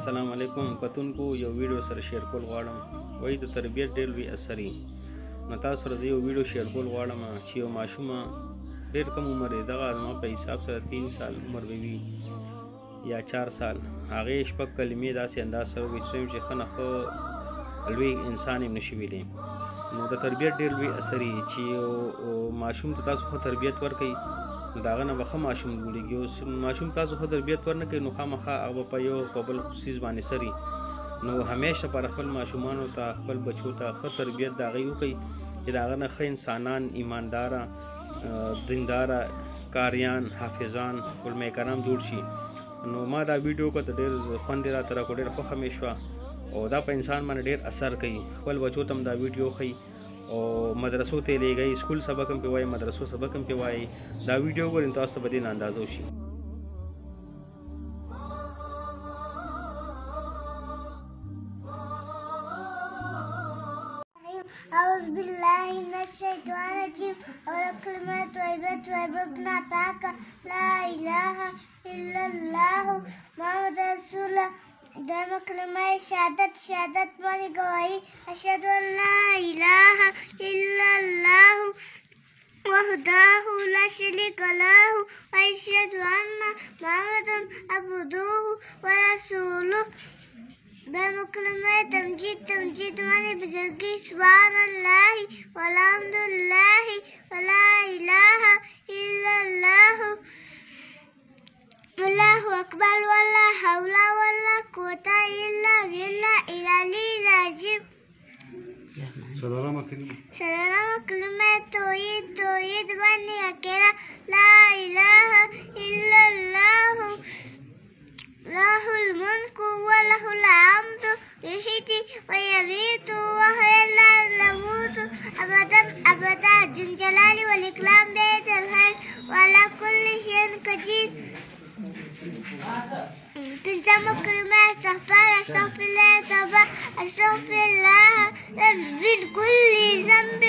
السلام علیکم کتونکو یو ویډیو سره شیر کول غواړم وایي د تربیت ډېر لوی اثر وي نو تاسو سره زه یو ویډیو شیر کول غواړم چې یو ماشوم ډېر کم عمر دی دغه زما په حساب سره 3 سال عمر به وي یا 4 سال هغې شپږ کلمې داسې انداز سره وویل چې ښه نه ښه لوی انسان یې نشي ویلی نو د تربیت ډېر لوی اثر وي چې یو ماشوم ته تاسو ښه تربیت ورکوئ نو د هغه نه به ښه ماشوم جوړېږي اوس ماشوم تاسو ښه تربیت ورنه کوئ نو خامخا هغه په یو په بل څیز باندې سري نو همیشه پر خپل ماشومانو ته خپل بچو ته ښه تربیت د هغې وکړئ چې د هغه نه ښه انسانان ایمانداره دینداره کاریان حافظان علماء کرام جوړ شي نو ما دا ویډیو کړه ډېر خوند یې راته راکړو ډېره خوښه مې شوه او دا په انسان باندې ډېر اثر کوي خپل بچو ته هم دا ویډیو ښیي او مدرسو ته یې لیږئ سکول سبق هم پې وایي مدرسو سبق هم پې وایي دا ویډیو ګورئ تاسو ته به دې نه اندازه وشي أعوذ بالله من الشيطان الرجيم وكلمة طيبة ابن باكا لا إله إلا الله محمد رسول الله دائما كلمة شهادت ماني گواهی أشهد أن لا إله إلا الله وحده لا شريك له وأشهد أن محمدا عبده ورسوله دائما كلمة تمجيد ماني بزرگی سبحان الله والحمد لله ولا إله إلا الله والله أكبر ولا حول ولا قوة إلا بالله العلي العظيم سلام كلمة توحيد ماني أكيرا لا إله إلا الله له الملك وله الحمد يحيي ويميت وهو لا يموت أبدا ذو الجلال والإكرام بيد الخير وعلى كل شيء قدير تنسم كلمة أستغفر الله توبة أستغفر الله من كل ذنب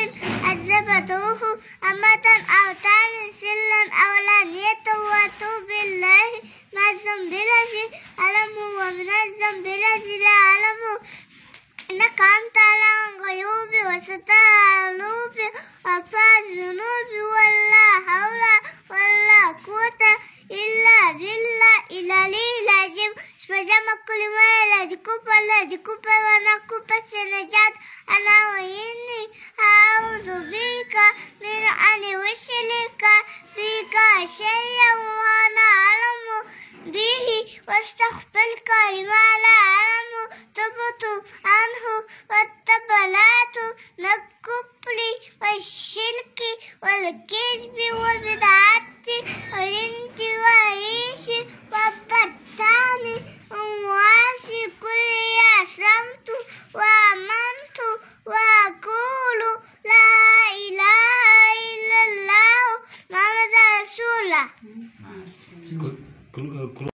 أذنبته أمة أو تاني سلا أو علانية وأتوب الله ما الذنب الذي أعلمه ومن الذنب الذي لا أعلمه إنك أنت على الغيوب وستر القلوب وأخفى الذنوب ولا حول ولا قوة إلا بالله العلي العظيم سبحان كل ما لا دكوبا وأنا كوبا سنجات أنا وإني أعوذ بك من أن أشرك بك شيئا وأنا أعلم به واستغفرك لما لا أعلم تبت عنه والتبلات من الكفر والشرك والكذب والبدعة